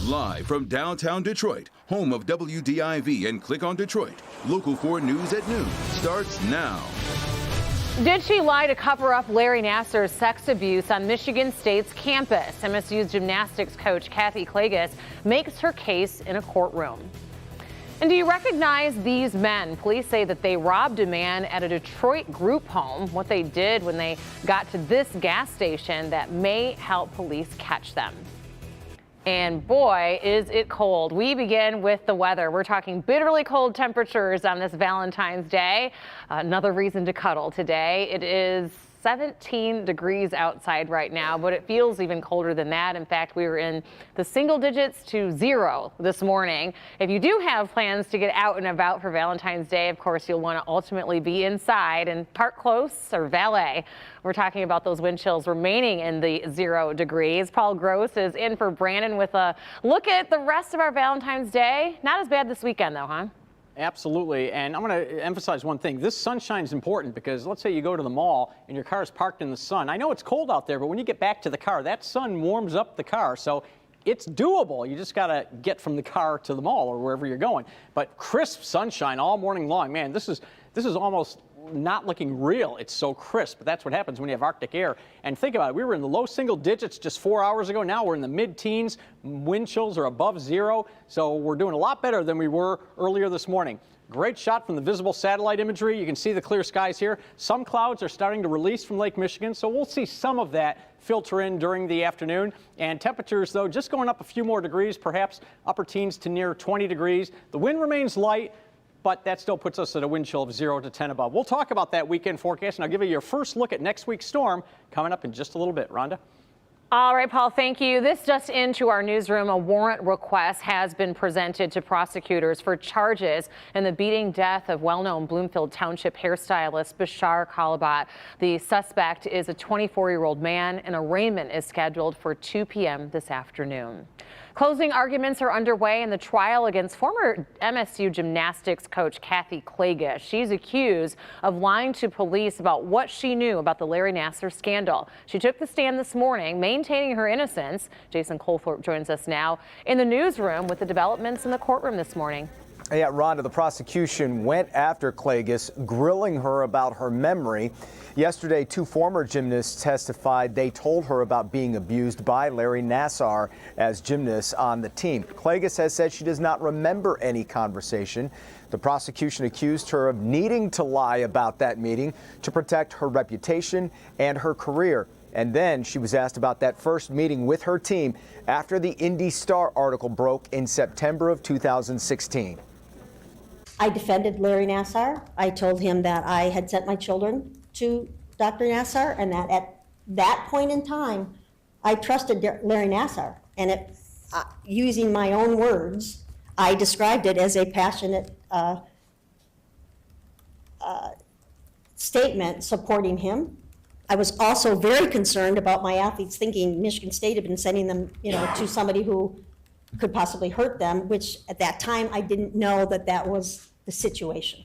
Live from downtown Detroit, home of WDIV and Click on Detroit, Local 4 News at noon starts now. Did she lie to cover up Larry Nassar's sex abuse on Michigan State's campus? MSU's gymnastics coach Kathy Klages makes her case in a courtroom. And do you recognize these men? Police say that they robbed a man at a Detroit group home. What they did when they got to this gas station that may help police catch them. And boy, is it cold. We begin with the weather. We're talking bitterly cold temperatures on this Valentine's Day. Another reason to cuddle today. It is 17 degrees outside right now, but it feels even colder than that. In fact, we were in the single digits to 0 this morning. If you do have plans to get out and about for Valentine's Day, of course, you'll want to ultimately be inside and park close or valet. We're talking about those wind chills remaining in the 0 degrees. Paul Gross is in for Brandon with a look at the rest of our Valentine's Day. Not as bad this weekend, though, huh? Absolutely, and I'm going to emphasize one thing. This sunshine is important because let's say you go to the mall and your car is parked in the sun. I know it's cold out there, but when you get back to the car, that sun warms up the car, so it's doable. You just got to get from the car to the mall or wherever you're going. But crisp sunshine all morning long, man, this is almost not looking real. It's so crisp. But that's what happens when you have Arctic air. And think about it. We were in the low single digits just 4 hours ago. Now we're in the mid-teens. Wind chills are above 0. So we're doing a lot better than we were earlier this morning. Great shot from the visible satellite imagery. You can see the clear skies here. Some clouds are starting to release from Lake Michigan, so we'll see some of that filter in during the afternoon. And temperatures, though, just going up a few more degrees, perhaps upper teens to near 20 degrees. The wind remains light, but that still puts us at a wind chill of 0 to 10 above. We'll talk about that weekend forecast, and I'll give you your first look at next week's storm coming up in just a little bit. Rhonda? All right, Paul, thank you. This just into our newsroom. A warrant request has been presented to prosecutors for charges in the beating death of well-known Bloomfield Township hairstylist Bashar Kalabat. The suspect is a 24-year-old man, and arraignment is scheduled for 2 p.m. this afternoon. Closing arguments are underway in the trial against former MSU gymnastics coach Kathy Klages. She's accused of lying to police about what she knew about the Larry Nassar scandal. She took the stand this morning, maintaining her innocence. Jason Colthorpe joins us now in the newsroom with the developments in the courtroom this morning. Yeah, Rhonda, the prosecution went after Klages, grilling her about her memory. Yesterday, 2 former gymnasts testified they told her about being abused by Larry Nassar as gymnasts on the team. Klages has said she does not remember any conversation. The prosecution accused her of needing to lie about that meeting to protect her reputation and her career. And then she was asked about that first meeting with her team after the Indy Star article broke in September of 2016. I defended Larry Nassar. I told him that I had sent my children to Dr. Nassar and that at that point in time, I trusted Larry Nassar. And using my own words, I described it as a passionate statement supporting him. I was also very concerned about my athletes thinking Michigan State had been sending them, to somebody who could possibly hurt them, which at that time I didn't know that that was the situation.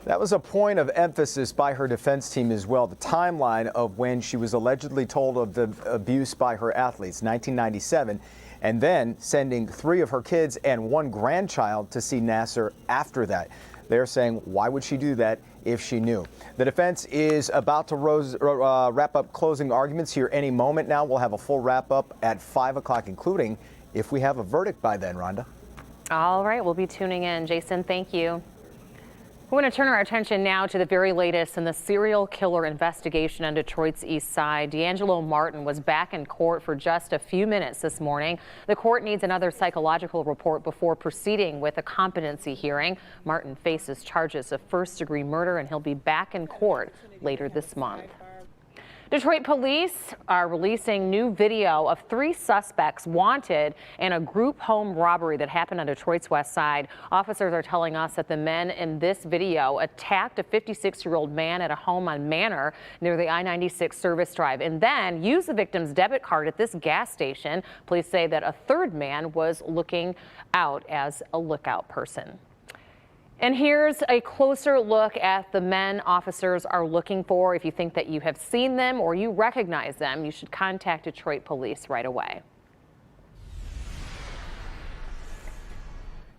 That was a point of emphasis by her defense team as well, the timeline of when she was allegedly told of the abuse by her athletes, 1997, and then sending 3 of her kids and 1 grandchild to see Nassar after that. They're saying, why would she do that if she knew? The defense is about to wrap up closing arguments here any moment now. We'll have a full wrap up at 5 o'clock, including if we have a verdict by then, Rhonda. All right, we'll be tuning in. Jason, thank you. We're going to turn our attention now to the very latest in the serial killer investigation on Detroit's east side. D'Angelo Martin was back in court for just a few minutes this morning. The court needs another psychological report before proceeding with a competency hearing. Martin faces charges of first-degree murder, and he'll be back in court later this month. Detroit police are releasing new video of 3 suspects wanted in a group home robbery that happened on Detroit's west side. Officers are telling us that the men in this video attacked a 56-year-old man at a home on Manor near the I-96 service drive and then used the victim's debit card at this gas station. Police say that a 3rd man was looking out as a lookout person. And here's a closer look at the men officers are looking for. If you think that you have seen them or you recognize them, you should contact Detroit police right away.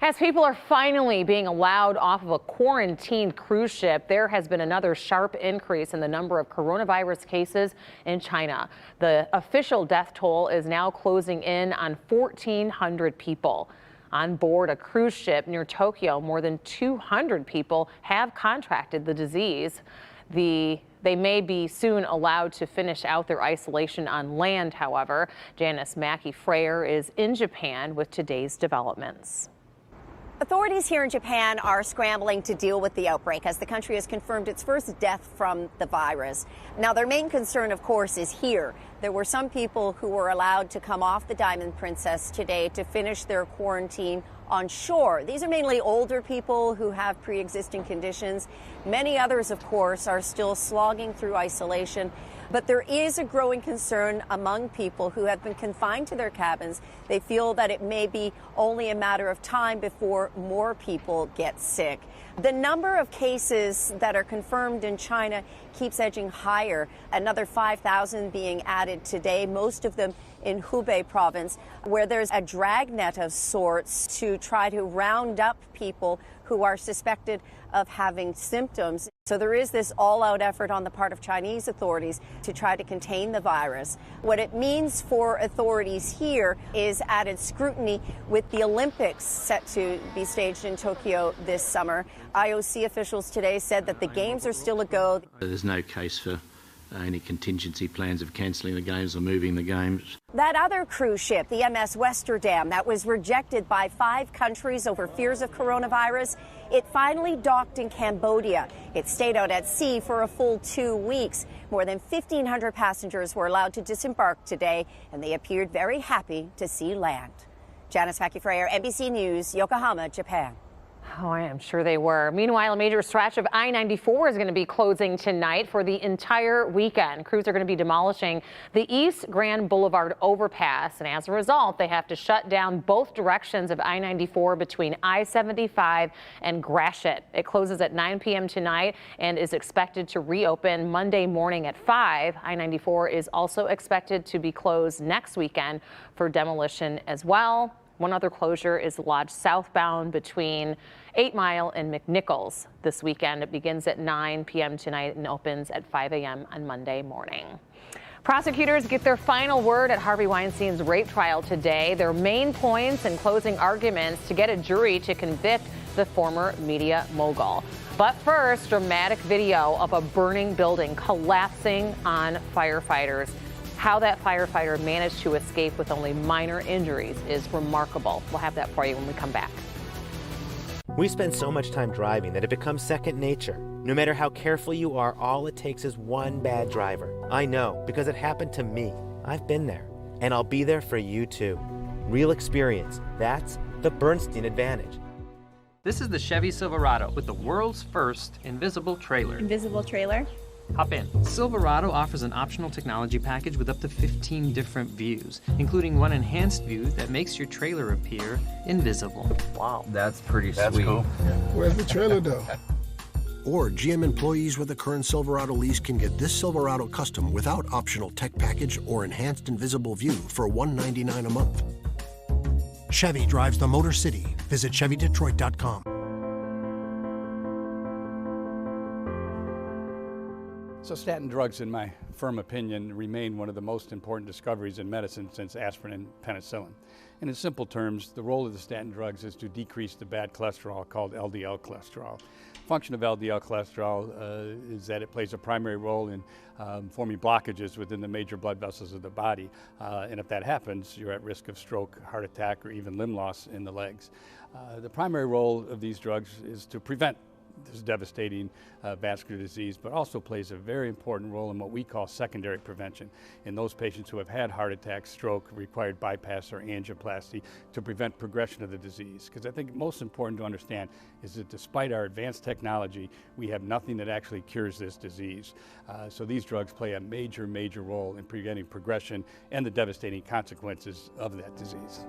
As people are finally being allowed off of a quarantined cruise ship, there has been another sharp increase in the number of coronavirus cases in China. The official death toll is now closing in on 1,400 people. On board a cruise ship near Tokyo, more than 200 people have contracted the disease. They may be soon allowed to finish out their isolation on land, however. Janice Mackey-Freyer is in Japan with today's developments. Authorities here in Japan are scrambling to deal with the outbreak as the country has confirmed its first death from the virus. Now, their main concern, of course, is here. There were some people who were allowed to come off the Diamond Princess today to finish their quarantine on shore. These are mainly older people who have pre-existing conditions. Many others, of course, are still slogging through isolation. But there is a growing concern among people who have been confined to their cabins. They feel that it may be only a matter of time before more people get sick. The number of cases that are confirmed in China keeps edging higher. Another 5,000 being added today, most of them in Hubei province, where there's a dragnet of sorts to try to round up people who are suspected of having symptoms. So there is this all-out effort on the part of Chinese authorities to try to contain the virus. What it means for authorities here is added scrutiny with the Olympics set to be staged in Tokyo this summer. IOC officials today said that the games are still a go. There's no case for any contingency plans of cancelling the games or moving the games. That other cruise ship, the MS Westerdam, that was rejected by 5 countries over fears of coronavirus, it finally docked in Cambodia. It stayed out at sea for a full 2 weeks. More than 1,500 passengers were allowed to disembark today, and they appeared very happy to see land. Janice Mackey-Freyer, NBC News, Yokohama, Japan. Oh, I am sure they were. Meanwhile, a major stretch of I-94 is going to be closing tonight for the entire weekend. Crews are going to be demolishing the East Grand Boulevard overpass, and as a result, they have to shut down both directions of I-94 between I-75 and Gratiot. It closes at 9 p.m. tonight and is expected to reopen Monday morning at 5. I-94 is also expected to be closed next weekend for demolition as well. One other closure is lodged southbound between 8 Mile and McNichols this weekend. It begins at 9 p.m. tonight and opens at 5 a.m. on Monday morning. Prosecutors get their final word at Harvey Weinstein's rape trial today. Their main points and closing arguments to get a jury to convict the former media mogul. But first, dramatic video of a burning building collapsing on firefighters. How that firefighter managed to escape with only minor injuries is remarkable. We'll have that for you when we come back. We spend so much time driving that it becomes second nature. No matter how careful you are, all it takes is one bad driver. I know, because it happened to me. I've been there, and I'll be there for you too. Real experience. That's the Bernstein Advantage. This is the Chevy Silverado with the world's first invisible trailer. Invisible trailer? Hop in. Silverado offers an optional technology package with up to 15 different views, including one enhanced view that makes your trailer appear invisible. Wow. That's pretty sweet. That's cool. Where's the trailer though? Or GM employees with a current Silverado lease can get this Silverado Custom without optional tech package or enhanced invisible view for $199 a month. Chevy drives the Motor City. Visit ChevyDetroit.com. So statin drugs, in my firm opinion, remain one of the most important discoveries in medicine since aspirin and penicillin. And in simple terms, the role of the statin drugs is to decrease the bad cholesterol called LDL cholesterol. Function of LDL cholesterol is that it plays a primary role in forming blockages within the major blood vessels of the body. And if that happens, you're at risk of stroke, heart attack, or even limb loss in the legs. The primary role of these drugs is to prevent this devastating vascular disease, but also plays a very important role in what we call secondary prevention in those patients who have had heart attack, stroke, required bypass or angioplasty to prevent progression of the disease. Because I think most important to understand is that despite our advanced technology, we have nothing that actually cures this disease. So these drugs play a major, major role in preventing progression and the devastating consequences of that disease.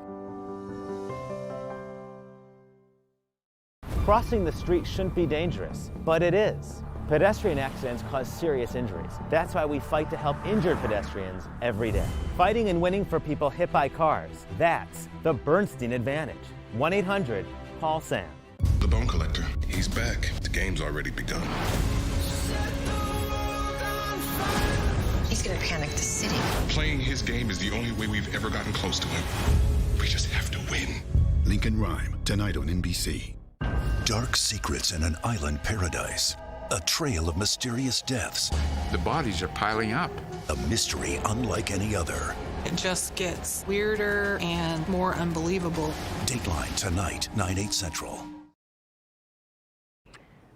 Crossing the street shouldn't be dangerous, but it is. Pedestrian accidents cause serious injuries. That's why we fight to help injured pedestrians every day. Fighting and winning for people hit by cars. That's the Bernstein Advantage. 1-800 Paul Sam. The Bone Collector, he's back. The game's already begun. He's gonna panic the city. Playing his game is the only way we've ever gotten close to him. We just have to win. Lincoln Rhyme, tonight on NBC. Dark secrets in an island paradise. A trail of mysterious deaths. The bodies are piling up. A mystery unlike any other. It just gets weirder and more unbelievable. Dateline tonight, 9/8 Central.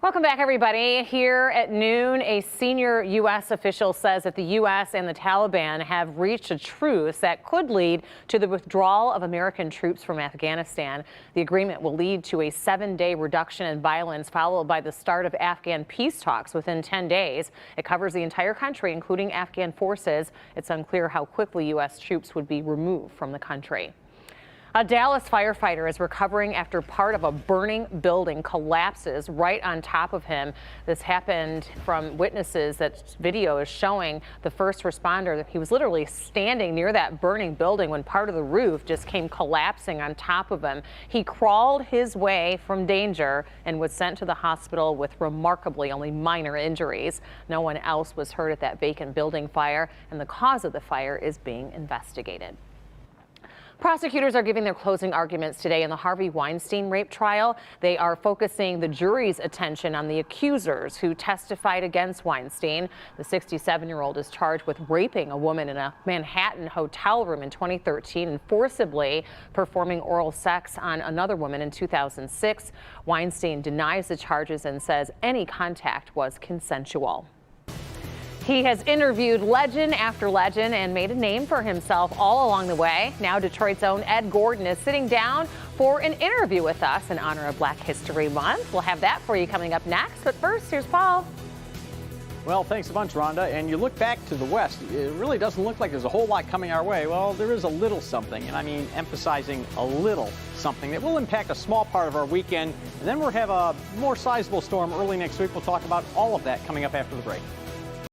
Welcome back, everybody. Here at noon, a senior U.S. official says that the U.S. and the Taliban have reached a truce that could lead to the withdrawal of American troops from Afghanistan. The agreement will lead to a 7-day reduction in violence, followed by the start of Afghan peace talks within 10 days. It covers the entire country, including Afghan forces. It's unclear how quickly U.S. troops would be removed from the country. A Dallas firefighter is recovering after part of a burning building collapses right on top of him. This happened from witnesses. That video is showing the first responder that he was literally standing near that burning building when part of the roof just came collapsing on top of him. He crawled his way from danger and was sent to the hospital with remarkably only minor injuries. No one else was hurt at that vacant building fire, and the cause of the fire is being investigated. Prosecutors are giving their closing arguments today in the Harvey Weinstein rape trial. They are focusing the jury's attention on the accusers who testified against Weinstein. The 67-year-old is charged with raping a woman in a Manhattan hotel room in 2013 and forcibly performing oral sex on another woman in 2006. Weinstein denies the charges and says any contact was consensual. He has interviewed legend after legend and made a name for himself all along the way. Now Detroit's own Ed Gordon is sitting down for an interview with us in honor of Black History Month. We'll have that for you coming up next. But first, here's Paul. Well, thanks a bunch, Rhonda. And you look back to the West, it really doesn't look like there's a whole lot coming our way. Well, there is a little something, and I mean emphasizing a little something that will impact a small part of our weekend. And then we'll have a more sizable storm early next week. We'll talk about all of that coming up after the break.